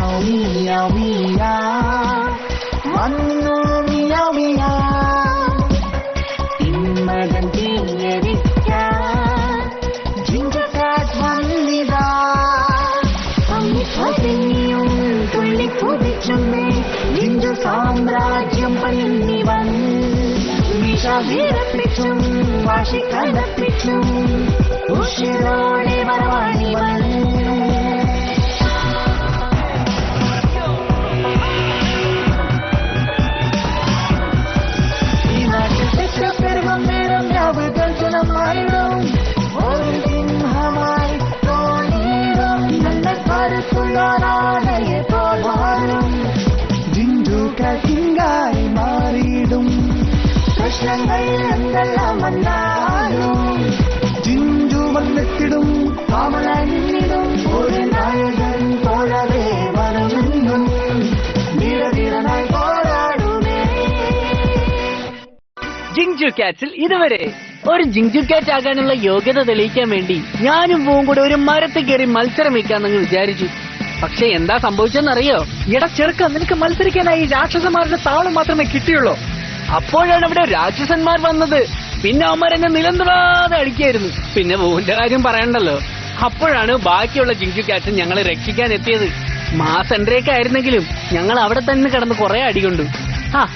miau miau വന്നു മിയാ മിയാ ഇമ്മതൻ തീയരിക്കാൻ ginger കാറ്റ് വന്നിതാ അമ്മിപ്പതിനിയും തുള്ളിക്കുതിച്ചുമേ ginger സാമ്രാജ്യം പണിഞ്ഞി വന്നു വിഷ വീരപ്പിച്ചും വാശി കടപ്പിച്ചും ഉഷിരോടെ വരവാണി വന്നു പെരുകും നേരം രാവുകൾ ജനമായിടും ഒരു സിംഹമായി തോന്നിയിടും നല്ല കരുത്തുള്ളാടയെ പോൽ വാഴും ജിഞ്ചുക്കൾ കിങ്കായി മാറിയിടും പ്രശ്നങ്ങൾ എന്തെല്ലാം വന്നാലും ജിഞ്ചു വന്നെത്തിടും കാമലന്നിടും ഒരു നായകൻ പോലവേ വരുമെന്നും ധീരധീരനായി പോരാടുമേ. ജിഞ്ചു കാറ്റ്സിൽ ഇതുവരെ ഒരു ജിഞ്ചു കാറ്റ് ആകാനുള്ള യോഗ്യത തെളിയിക്കാൻ വേണ്ടി ഞാനും പൂവും കൂടെ ഒരു മരത്തിൽ കയറി മത്സരം വെക്കാന്നങ്ങ് വിചാരിച്ചു. പക്ഷെ എന്താ സംഭവിച്ചെന്നറിയോ? ചെറുക്ക നിനക്ക് മത്സരിക്കാനായി രാക്ഷസന്മാരുടെ താളം മാത്രമേ കിട്ടിയുള്ളൂ. അപ്പോഴാണ് അവിടെ രാക്ഷസന്മാർ വന്നത്. പിന്നെ അവന്മാരെന്നെ നിലന്തുടാതെ അടിക്കായിരുന്നു. പിന്നെ പൂവിന്റെ കാര്യം പറയണ്ടല്ലോ. അപ്പോഴാണ് ബാക്കിയുള്ള ജിഞ്ചു കാറ്റ്സ് ഞങ്ങളെ രക്ഷിക്കാൻ എത്തിയത്. മാസ് എൻട്രിയൊക്കെ ആയിരുന്നെങ്കിലും ഞങ്ങൾ അവിടെ തന്നെ കിടന്ന് കുറെ അടികൊണ്ടു.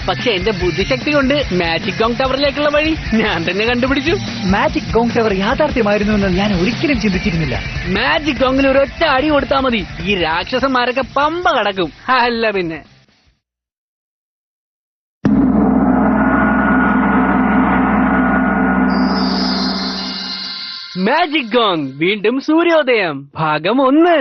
പക്ഷെ എന്റെ ബുദ്ധിശക്തി കൊണ്ട് മാജിക് ഗോങ് ടവറിലേക്കുള്ള വഴി ഞാൻ തന്നെ കണ്ടുപിടിച്ചു. മാജിക് ഗോങ് ടവർ യാഥാർത്ഥ്യമായിരുന്നു എന്ന് ഞാൻ ഒരിക്കലും ചിന്തിച്ചിരുന്നില്ല. മാജിക് ഗോങ്ങിൽ ഒരൊറ്റ അടി കൊടുത്താൽ മതി, ഈ രാക്ഷസന്മാരൊക്കെ പമ്പ കടക്കും. അല്ല പിന്നെ മാജിക് ഗോങ് വീണ്ടും സൂര്യോദയം ഭാഗം 1.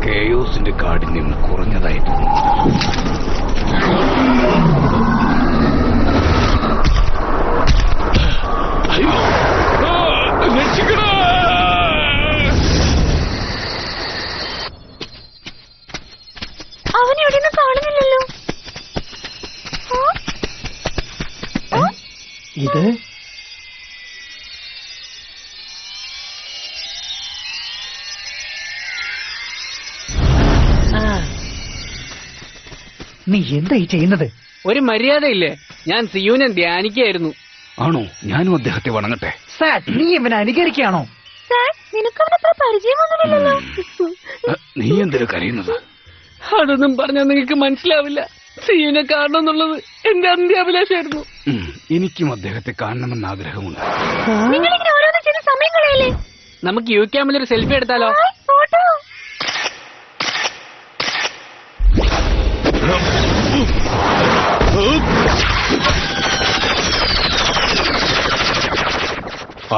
കേയോസിന്റെ കാഠിന്യം കുറഞ്ഞതായി തോന്നുന്നു. അവനെവിടെയൊന്നും കാണുന്നില്ലല്ലോ. ഇത് നീ എന്തായി ചെയ്യുന്നത്? ഒരു മര്യാദയില്ലേ? ഞാൻ സിയുവിനെ ധ്യാനിക്കായിരുന്നു. ആണോ? ഞാനും അദ്ദേഹത്തെ വണങ്ങട്ടെ. സാറ്റ്, നീ ഇവനെ അനുകരിക്കുകയാണോ? നിനക്കവനത്ര പരിചയമൊന്നുമില്ലല്ലോ. നീ എന്തിനു കരയുന്നത്? അതൊന്നും പറഞ്ഞാൽ നിങ്ങൾക്ക് മനസ്സിലാവില്ല. സിയുവിനെ കാണണമെന്നുള്ളത് എന്റെ അന്ത്യാഭിലാഷമായിരുന്നു. എനിക്കും അദ്ദേഹത്തെ കാണണമെന്ന് ആഗ്രഹമുണ്ട്. നിങ്ങളിങ്ങനെ ഓരോന്നും ചെയ്ത് സമയം കളയല്ലേ? നമുക്ക് യു ക്യാമ്പിൽ ഒരു സെൽഫി എടുത്താലോ? ഫോട്ടോ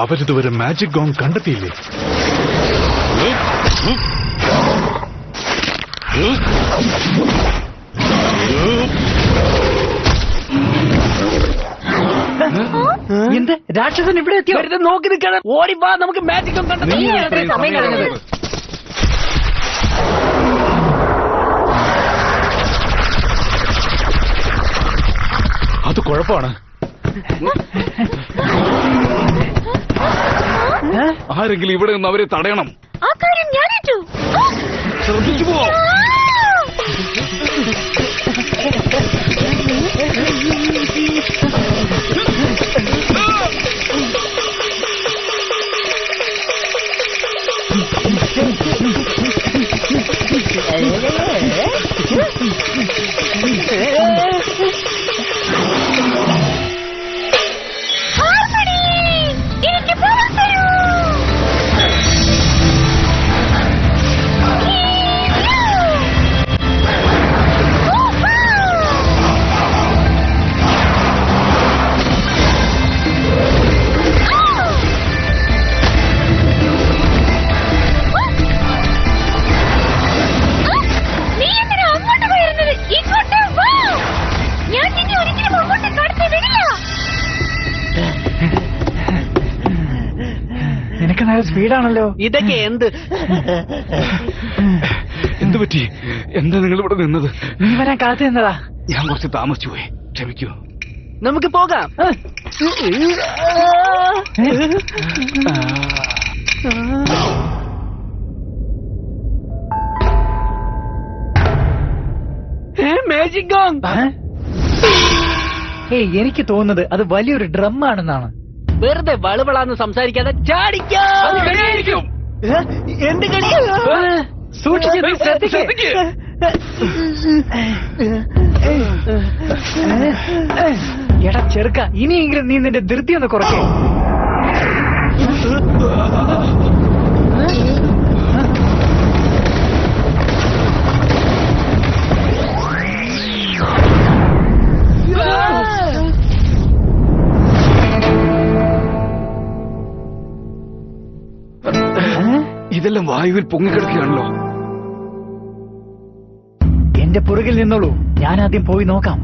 അവരിതുവരെ മാജിക് ഗോങ് കണ്ടെത്തിയില്ലേ? എന്ത്? രാക്ഷസൻ ഇവിടെ എത്തിയോ? നോക്കി നിൽക്കാതെ ഓടിപ്പാ, നമുക്ക് മാജിക് ഗോങ് കണ്ടെത്തി. സമയം കളഞ്ഞത്. അത് കുഴപ്പമാണ്. ആരെങ്കിലും ഇവിടെ നിന്ന് അവരെ തടയണം. ആ കാര്യം ഞാനേറ്റു. ശ്രദ്ധിച്ചു പോ. സ്പീഡാണല്ലോ. ഇതൊക്കെ എന്ത്? എന്തു പറ്റി? എന്താ നിങ്ങൾ ഇവിടെ നിന്നത്? നീ വരാൻ കാത്തു നിന്നതാ. ഞാൻ കുറച്ച് താമസിച്ചു പോയി, ക്ഷമിക്കൂ. നമുക്ക് പോകാം. Magic going. ഏയ്, എനിക്ക് തോന്നുന്നത് അത് വലിയൊരു ഡ്രം ആണെന്നാണ്. വെറുതെ വളവളാന്ന് സംസാരിക്കാതെ ചാടിക്കാം. എന്ത് കളിയാ? സൂക്ഷിച്ച് നീ ശ്രദ്ധിക്ക്. എടാ ചെറുക്ക, ഇനിയെങ്കിലും നീ നിന്റെ ധൃതി ഒന്ന് കുറയ്ക്കേ. ഇതെല്ലാം വായുവിൽ പൊങ്ങിക്കിടക്കുകയാണല്ലോ. എന്റെ പുറകിൽ നിന്നോളൂ, ഞാൻ ആദ്യം പോയി നോക്കാം.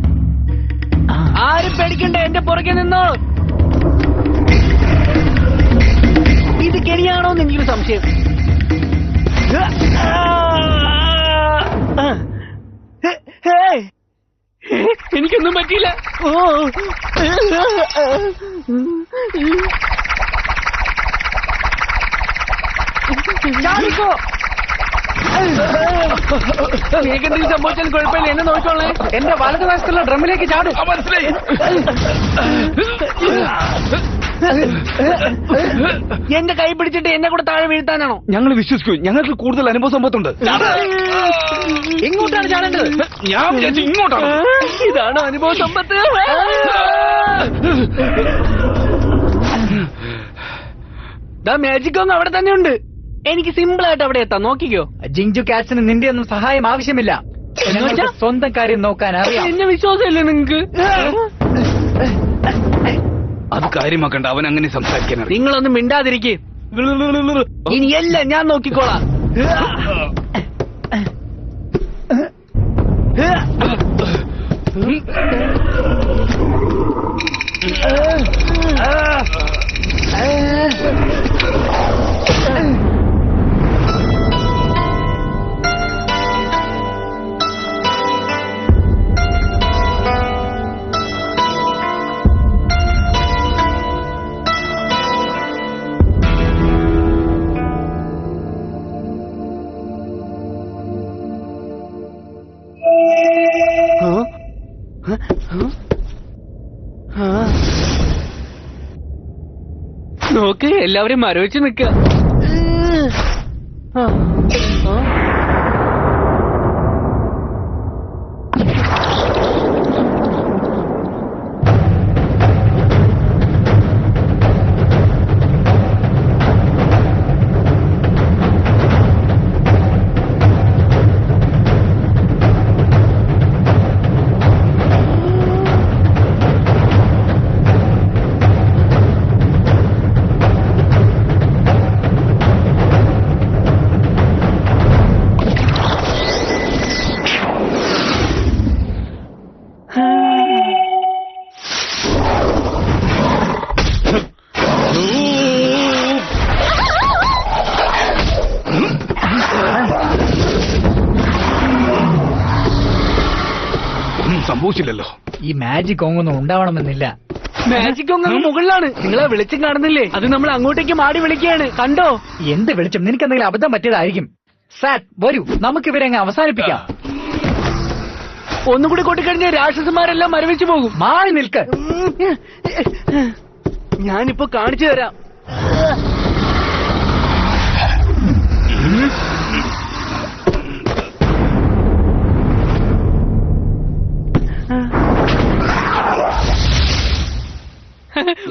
ആരും പേടിക്കണ്ട, എന്റെ പുറകെ നിന്നോ. ഇത് കെണിയാണോന്ന് എനിക്കൊരു സംശയം. എനിക്കൊന്നും പറ്റിയില്ല. നീക്കെന്തെങ്കിലും സംഭവിച്ചാലും കുഴപ്പമില്ല, എന്നെ നോക്കിക്കോളേ. എന്റെ വലതുവശത്തുള്ള ഡ്രമ്മിലേക്ക് ചാടും. മനസ്സിലായി. എന്റെ കൈ പിടിച്ചിട്ട് എന്നെ കൂടെ താഴെ വീഴ്ത്താനാണോ? ഞങ്ങൾ വിശ്വസിക്കൂ, ഞങ്ങൾക്ക് കൂടുതൽ അനുഭവ സമ്പത്തുണ്ട്. എങ്ങോട്ടാണ് ചാടേണ്ടത്? ഞാൻ വിചാരിച്ചു ഇങ്ങോട്ടാണ്. ഇതാണോ അനുഭവ സമ്പത്ത്? മാജിക് ഒന്നും അവിടെ തന്നെ ഉണ്ട്. എനിക്ക് സിമ്പിൾ ആയിട്ട് അവിടെ എത്താം, നോക്കിക്കോ. ജിങ്ജു കാറ്റ്സിന് നിന്റെ ഒന്നും സഹായം ആവശ്യമില്ല. ഞങ്ങൾക്ക് സ്വന്തം കാര്യം നോക്കാൻ അറിയാം. എന്നെ വിശ്വാസമില്ലേ നിങ്ങക്ക്? അത് കാര്യമാക്കണ്ട, അവൻ അങ്ങനെ സംസാരിക്കാൻ അറിയാം. നിങ്ങളൊന്നും മിണ്ടാതിരിക്കേ. ഇനി എല്ലാം ഞാൻ നോക്കിക്കോളാം. നോക്ക്, എല്ലാവരും മരവിച്ച് നിക്ക. സംഭവിച്ചില്ലല്ലോ. ഈ മാജിക് ഒന്നും ഉണ്ടാവണമെന്നില്ല. മാജിക് ഒന്നും മുകളിലാണ്, നിങ്ങളെ വെളിച്ചം കാണുന്നില്ലേ? അത് നമ്മൾ അങ്ങോട്ടേക്ക് മാടി വിളിക്കുകയാണ്, കണ്ടോ? എന്ത് വെളിച്ചം? നിനക്കെന്തെങ്കിലും അബദ്ധം പറ്റിയതായിരിക്കും. സാറ്റ്, വരൂ, നമുക്ക് ഇവരെ അങ്ങ് അവസാനിപ്പിക്കാം. ഒന്നുകൂടി കൊട്ടിക്കഴിഞ്ഞ രാക്ഷസന്മാരെല്ലാം മരവിച്ചു പോകും. മാറി നിൽക്ക്. ഞാനിപ്പോ കാണിച്ചു തരാം.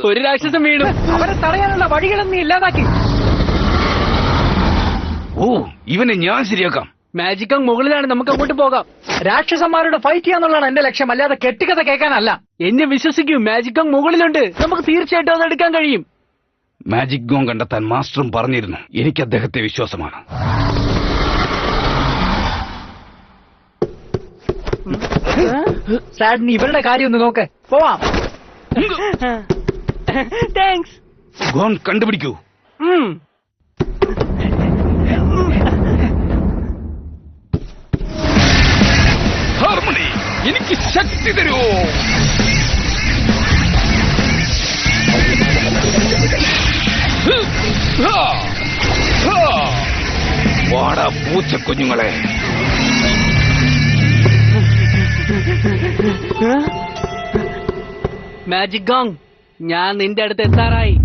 ഒരു രാക്ഷസം വീണു. അവരെ തടയാനുള്ള വഴികളും നീ ഇല്ലാതാക്കി. ഓ, ഇവനെ ഞാൻ ശരിയാക്കാം. മാജിക് മുകളിലാണ്, നമുക്ക് അങ്ങോട്ട് പോകാം. രാക്ഷസന്മാരുടെ ഫൈറ്റ് ചെയ്യാന്നുള്ളതാണ് എന്റെ ലക്ഷ്യം, അല്ലാതെ കെട്ടുകഥ കേൾക്കാനല്ല. എന്നെ വിശ്വസിക്കൂ, മാജിക് മുകളിലുണ്ട്, നമുക്ക് തീർച്ചയായിട്ടും അത് എടുക്കാൻ കഴിയും. മാജിക് ഗോങ് കണ്ടെത്താൻ മാസ്റ്ററും പറഞ്ഞിരുന്നു. എനിക്ക് അദ്ദേഹത്തെ വിശ്വാസമാണ്. സാഡിന് ഇവരുടെ കാര്യം ഒന്ന് നോക്ക്. പോവാം. താങ്ക്സ്. ഗോൺ കണ്ടുപിടിക്കൂ. എനിക്ക് ശക്തി തരൂ. വാടാ പൂച്ചക്കുഞ്ഞുങ്ങളെ. മാജിക് ഗോങ്, ഞാൻ നിന്റെ അടുത്ത് എത്താറായി.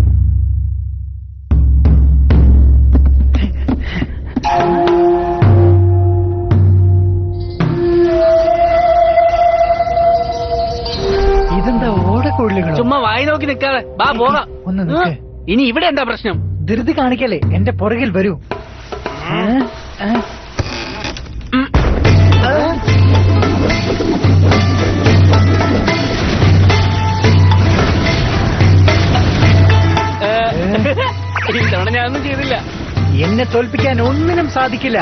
ഇതെന്താ ഓടക്കുഴലുകൾ? ചുമ്മാ വായി നോക്കി നിൽക്കാതെ ബാ പോകാം. ഒന്ന് നിൽക്ക്. ഇനി ഇവിടെ എന്താ പ്രശ്നം? ധൃതി കാണിക്കല്ലേ, എന്റെ പുറകിൽ വരൂ. ഇത്തവണ ഞാനൊന്നും ചെയ്തില്ല. എന്നെ തോൽപ്പിക്കാൻ ഒന്നിനും സാധിക്കില്ല.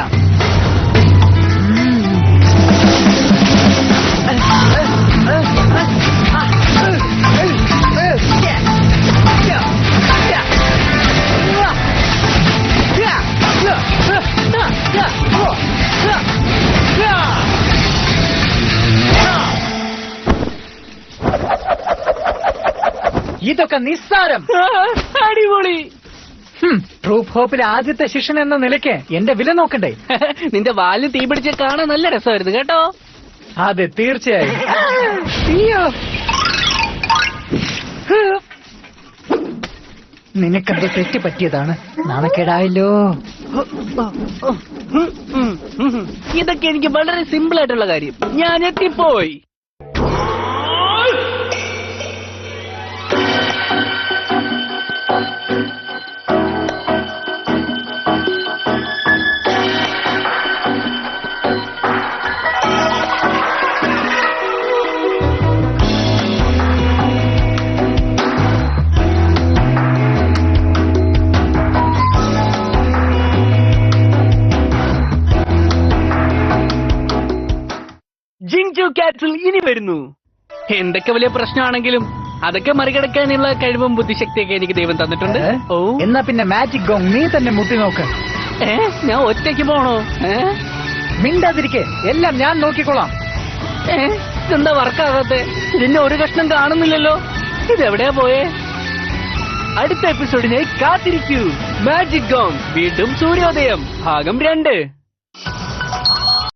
ഇതൊക്കെ നിസ്സാരം. അടിപൊളി. ട്രൂപ്പ് ഹോപ്പിലെ ആദ്യത്തെ ശിഷ്യൻ എന്ന നിലയ്ക്ക് എന്റെ വില നോക്കണ്ടേ? നിന്റെ വാലിൽ തീ പിടിച്ച് കാണാൻ നല്ല രസമായിരുന്നു കേട്ടോ. അതെ, തീർച്ചയായും. അയ്യോ, നിനക്കെന്ത് തെറ്റ് പറ്റിയതാണ്? നാണക്കേടായല്ലോ. ഇതൊക്കെ എനിക്ക് വളരെ സിമ്പിൾ ആയിട്ടുള്ള കാര്യം. ഞാൻ എത്തിപ്പോയി. ജിങ്ജു കാറ്റ്സിൽ ഇനി വരുന്നു. എന്തൊക്കെ വലിയ പ്രശ്നമാണെങ്കിലും അതൊക്കെ മറികടക്കാനുള്ള കഴിവും ബുദ്ധിശക്തിയൊക്കെ എനിക്ക് ദൈവം തന്നിട്ടുണ്ട്. ഓ, എന്നാ പിന്നെ മാജിക് ഗോങ് നീ തന്നെ മുട്ടി നോക്ക്. ഞാൻ ഒറ്റയ്ക്ക് പോണോ? മിണ്ടാതിരിക്കെ, എല്ലാം ഞാൻ നോക്കിക്കോളാം. ഇതെന്താ വർക്കാകാത്തെ? ഇതിന്റെ ഒരു കഷ്ണം കാണുന്നില്ലല്ലോ. ഇതെവിടെയാ പോയേ? അടുത്ത എപ്പിസോഡിനായി കാത്തിരിക്കൂ. മാജിക് ഗോങ് വീണ്ടും സൂര്യോദയം ഭാഗം 2.